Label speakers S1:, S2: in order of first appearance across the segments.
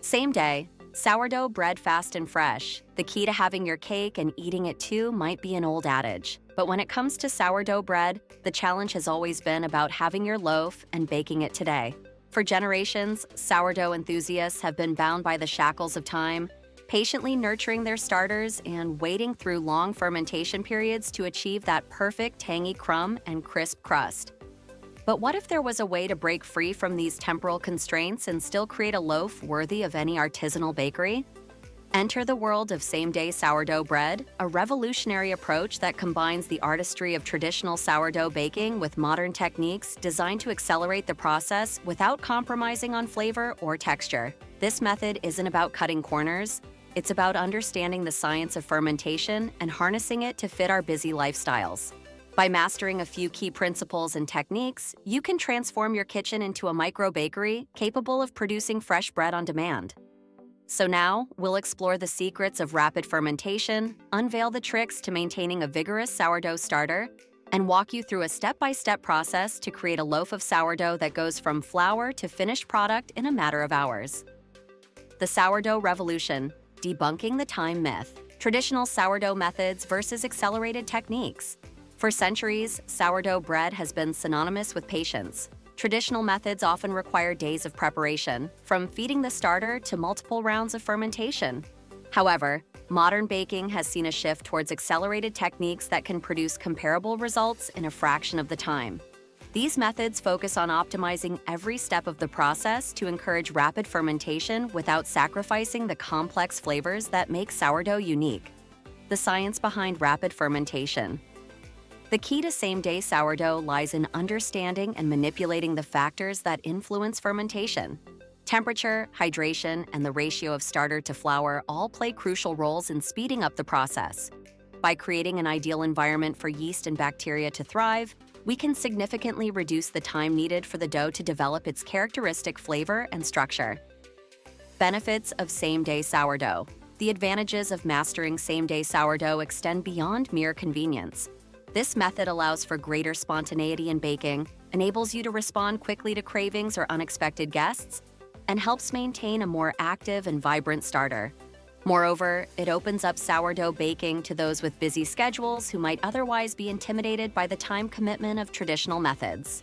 S1: Same day, sourdough bread fast and fresh. The key to having your cake and eating it too might be an old adage. But when it comes to sourdough bread, the challenge has always been about having your loaf and baking it today. For generations, sourdough enthusiasts have been bound by the shackles of time, patiently nurturing their starters and waiting through long fermentation periods to achieve that perfect tangy crumb and crisp crust. But what if there was a way to break free from these temporal constraints and still create a loaf worthy of any artisanal bakery? Enter the world of same-day sourdough bread, a revolutionary approach that combines the artistry of traditional sourdough baking with modern techniques designed to accelerate the process without compromising on flavor or texture. This method isn't about cutting corners, it's about understanding the science of fermentation and harnessing it to fit our busy lifestyles. By mastering a few key principles and techniques, you can transform your kitchen into a micro-bakery capable of producing fresh bread on demand. So now, we'll explore the secrets of rapid fermentation, unveil the tricks to maintaining a vigorous sourdough starter, and walk you through a step-by-step process to create a loaf of sourdough that goes from flour to finished product in a matter of hours. The sourdough revolution, debunking the time myth, traditional sourdough methods versus accelerated techniques. For centuries, sourdough bread has been synonymous with patience. Traditional methods often require days of preparation, from feeding the starter to multiple rounds of fermentation. However, modern baking has seen a shift towards accelerated techniques that can produce comparable results in a fraction of the time. These methods focus on optimizing every step of the process to encourage rapid fermentation without sacrificing the complex flavors that make sourdough unique. The science behind rapid fermentation. The key to same-day sourdough lies in understanding and manipulating the factors that influence fermentation. Temperature, hydration, and the ratio of starter to flour all play crucial roles in speeding up the process. By creating an ideal environment for yeast and bacteria to thrive, we can significantly reduce the time needed for the dough to develop its characteristic flavor and structure. Benefits of same-day sourdough. The advantages of mastering same-day sourdough extend beyond mere convenience. This method allows for greater spontaneity in baking, enables you to respond quickly to cravings or unexpected guests, and helps maintain a more active and vibrant starter. Moreover, it opens up sourdough baking to those with busy schedules who might otherwise be intimidated by the time commitment of traditional methods.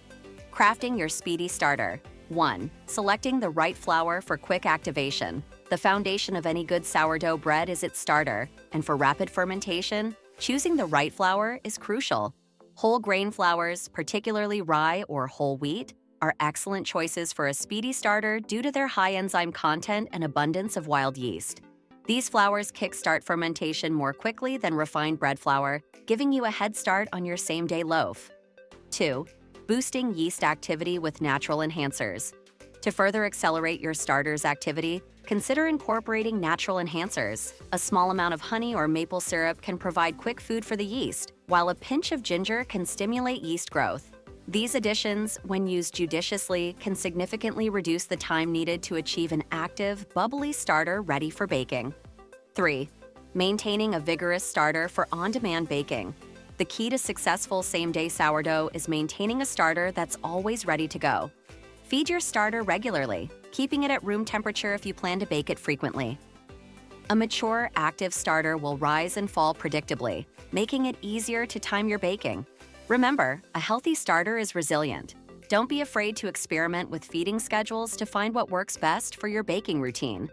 S1: Crafting your speedy starter. 1. Selecting the right flour for quick activation. The foundation of any good sourdough bread is its starter, and for rapid fermentation, choosing the right flour is crucial. Whole grain flours, particularly rye or whole wheat, are excellent choices for a speedy starter due to their high enzyme content and abundance of wild yeast. These flours kickstart fermentation more quickly than refined bread flour, giving you a head start on your same-day loaf. 2. Boosting yeast activity with natural enhancers. To further accelerate your starter's activity, consider incorporating natural enhancers. A small amount of honey or maple syrup can provide quick food for the yeast, while a pinch of ginger can stimulate yeast growth. These additions, when used judiciously, can significantly reduce the time needed to achieve an active, bubbly starter ready for baking. 3. Maintaining a vigorous starter for on-demand baking. The key to successful same-day sourdough is maintaining a starter that's always ready to go. Feed your starter regularly, keeping it at room temperature if you plan to bake it frequently. A mature, active starter will rise and fall predictably, making it easier to time your baking. Remember, a healthy starter is resilient. Don't be afraid to experiment with feeding schedules to find what works best for your baking routine.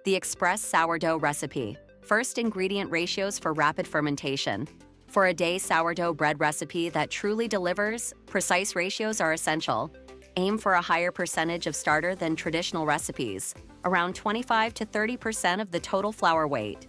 S1: The Express Sourdough Recipe. First ingredient ratios for rapid fermentation. For a day sourdough bread recipe that truly delivers, precise ratios are essential. Aim for a higher percentage of starter than traditional recipes, around 25 to 30% of the total flour weight.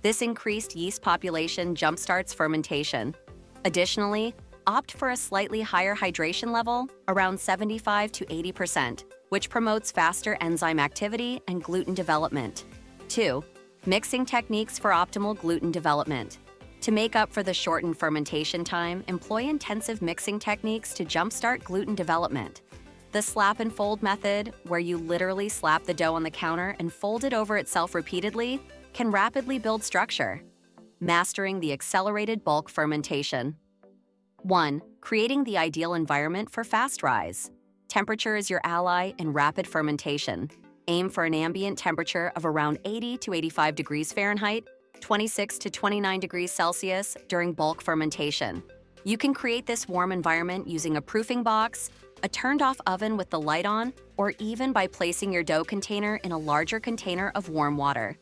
S1: This increased yeast population jumpstarts fermentation. Additionally, opt for a slightly higher hydration level, around 75 to 80%, which promotes faster enzyme activity and gluten development. 2. Mixing techniques for optimal gluten development. To make up for the shortened fermentation time, employ intensive mixing techniques to jumpstart gluten development. The slap and fold method, where you literally slap the dough on the counter and fold it over itself repeatedly, can rapidly build structure. Mastering the accelerated bulk fermentation. 1. Creating the ideal environment for fast rise. Temperature is your ally in rapid fermentation. Aim for an ambient temperature of around 80 to 85 degrees Fahrenheit, 26 to 29 degrees Celsius during bulk fermentation. You can create this warm environment using a proofing box, a turned-off oven with the light on, or even by placing your dough container in a larger container of warm water.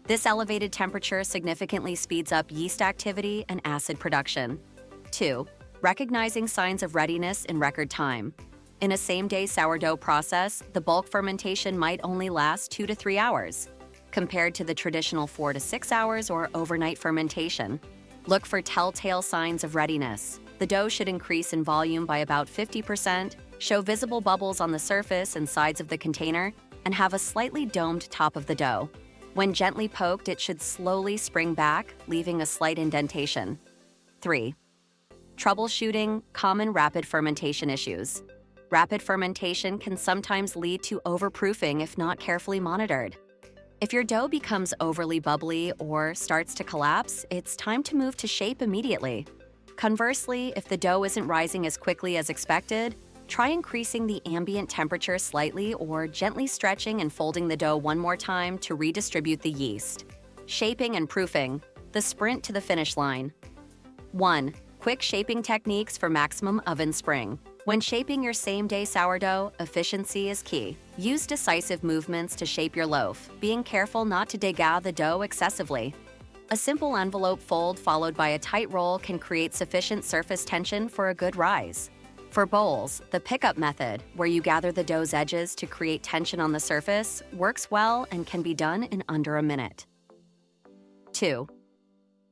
S1: This elevated temperature significantly speeds up yeast activity and acid production. 2. Recognizing signs of readiness in record time. In a same-day sourdough process, the bulk fermentation might only last 2 to 3 hours, compared to the traditional 4 to 6 hours or overnight fermentation. Look for telltale signs of readiness. The dough should increase in volume by about 50%, show visible bubbles on the surface and sides of the container, and have a slightly domed top of the dough. When gently poked, it should slowly spring back, leaving a slight indentation. 3. Troubleshooting common rapid fermentation issues. Rapid fermentation can sometimes lead to overproofing if not carefully monitored. If your dough becomes overly bubbly or starts to collapse, it's time to move to shape immediately. Conversely, if the dough isn't rising as quickly as expected, try increasing the ambient temperature slightly or gently stretching and folding the dough one more time to redistribute the yeast. Shaping and proofing, the sprint to the finish line. 1. Quick shaping techniques for maximum oven spring. When shaping your same-day sourdough, efficiency is key. Use decisive movements to shape your loaf, being careful not to dégage the dough excessively. A simple envelope fold followed by a tight roll can create sufficient surface tension for a good rise. For bowls, the pickup method, where you gather the dough's edges to create tension on the surface, works well and can be done in under a minute. 2.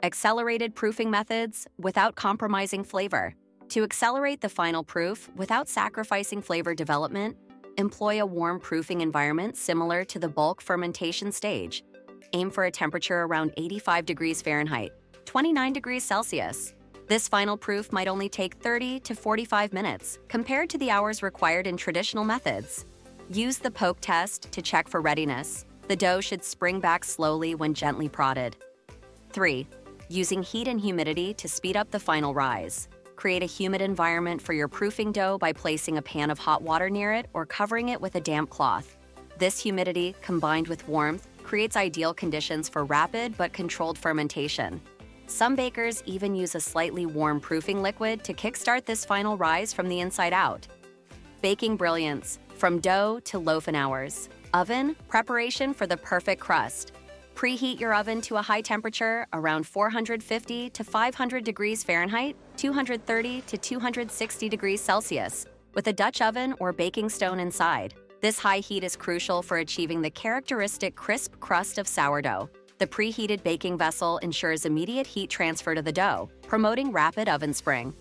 S1: Accelerated proofing methods without compromising flavor. To accelerate the final proof without sacrificing flavor development, employ a warm proofing environment similar to the bulk fermentation stage. Aim for a temperature around 85 degrees Fahrenheit, 29 degrees Celsius. This final proof might only take 30 to 45 minutes, compared to the hours required in traditional methods. Use the poke test to check for readiness. The dough should spring back slowly when gently prodded. 3. Using heat and humidity to speed up the final rise. Create a humid environment for your proofing dough by placing a pan of hot water near it or covering it with a damp cloth. This humidity, combined with warmth, creates ideal conditions for rapid but controlled fermentation. Some bakers even use a slightly warm proofing liquid to kickstart this final rise from the inside out. Baking brilliance, from dough to loaf in hours. Oven, preparation for the perfect crust. Preheat your oven to a high temperature around 450 to 500 degrees Fahrenheit, 230 to 260 degrees Celsius, with a Dutch oven or baking stone inside. This high heat is crucial for achieving the characteristic crisp crust of sourdough. The preheated baking vessel ensures immediate heat transfer to the dough, promoting rapid oven spring.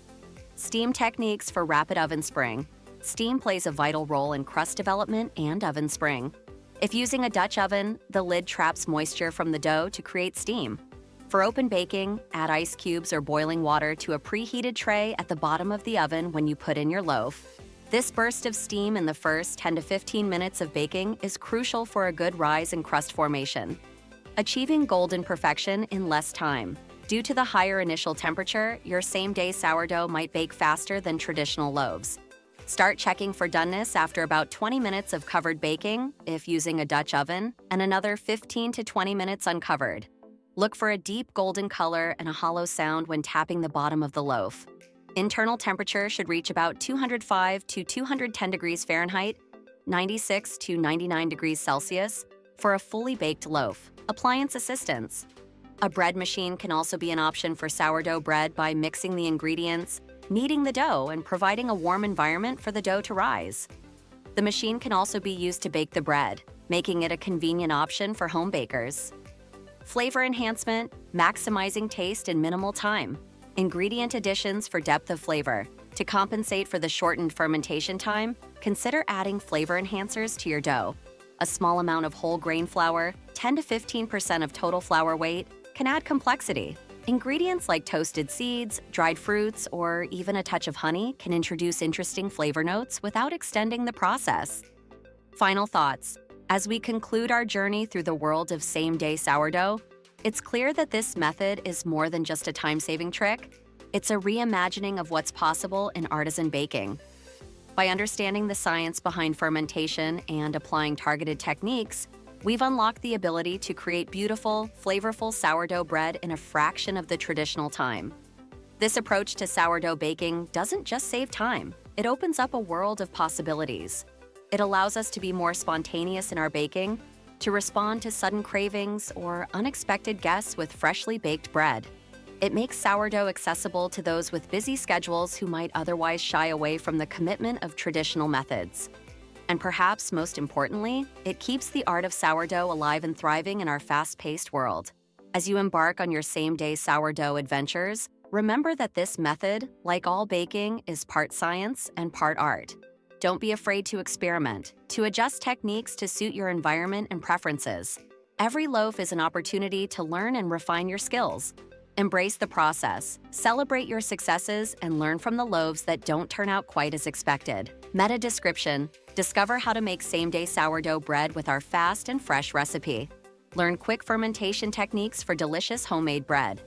S1: Steam techniques for rapid oven spring. Steam plays a vital role in crust development and oven spring. If using a Dutch oven, the lid traps moisture from the dough to create steam. For open baking, add ice cubes or boiling water to a preheated tray at the bottom of the oven when you put in your loaf. This burst of steam in the first 10 to 15 minutes of baking is crucial for a good rise in crust formation. Achieving golden perfection in less time. Due to the higher initial temperature, your same-day sourdough might bake faster than traditional loaves. Start checking for doneness after about 20 minutes of covered baking, if using a Dutch oven, and another 15 to 20 minutes uncovered. Look for a deep golden color and a hollow sound when tapping the bottom of the loaf. Internal temperature should reach about 205 to 210 degrees Fahrenheit, 96 to 99 degrees Celsius, for a fully baked loaf. Appliance assistance. A bread machine can also be an option for sourdough bread by mixing the ingredients, kneading the dough, and providing a warm environment for the dough to rise. The machine can also be used to bake the bread, making it a convenient option for home bakers. Flavor enhancement, maximizing taste in minimal time. Ingredient additions for depth of flavor. To compensate for the shortened fermentation time, consider adding flavor enhancers to your dough. A small amount of whole grain flour, 10 to 15% of total flour weight, can add complexity. Ingredients like toasted seeds, dried fruits, or even a touch of honey can introduce interesting flavor notes without extending the process. Final thoughts. As we conclude our journey through the world of same-day sourdough, it's clear that this method is more than just a time-saving trick. It's a reimagining of what's possible in artisan baking. By understanding the science behind fermentation and applying targeted techniques, we've unlocked the ability to create beautiful, flavorful sourdough bread in a fraction of the traditional time. This approach to sourdough baking doesn't just save time, it opens up a world of possibilities. It allows us to be more spontaneous in our baking, to respond to sudden cravings or unexpected guests with freshly baked bread. It makes sourdough accessible to those with busy schedules who might otherwise shy away from the commitment of traditional methods. And perhaps most importantly, it keeps the art of sourdough alive and thriving in our fast-paced world. As you embark on your same-day sourdough adventures, remember that this method, like all baking, is part science and part art. Don't be afraid to experiment, to adjust techniques to suit your environment and preferences. Every loaf is an opportunity to learn and refine your skills. Embrace the process, celebrate your successes, and learn from the loaves that don't turn out quite as expected. Meta description: discover how to make same-day sourdough bread with our fast and fresh recipe. Learn quick fermentation techniques for delicious homemade bread.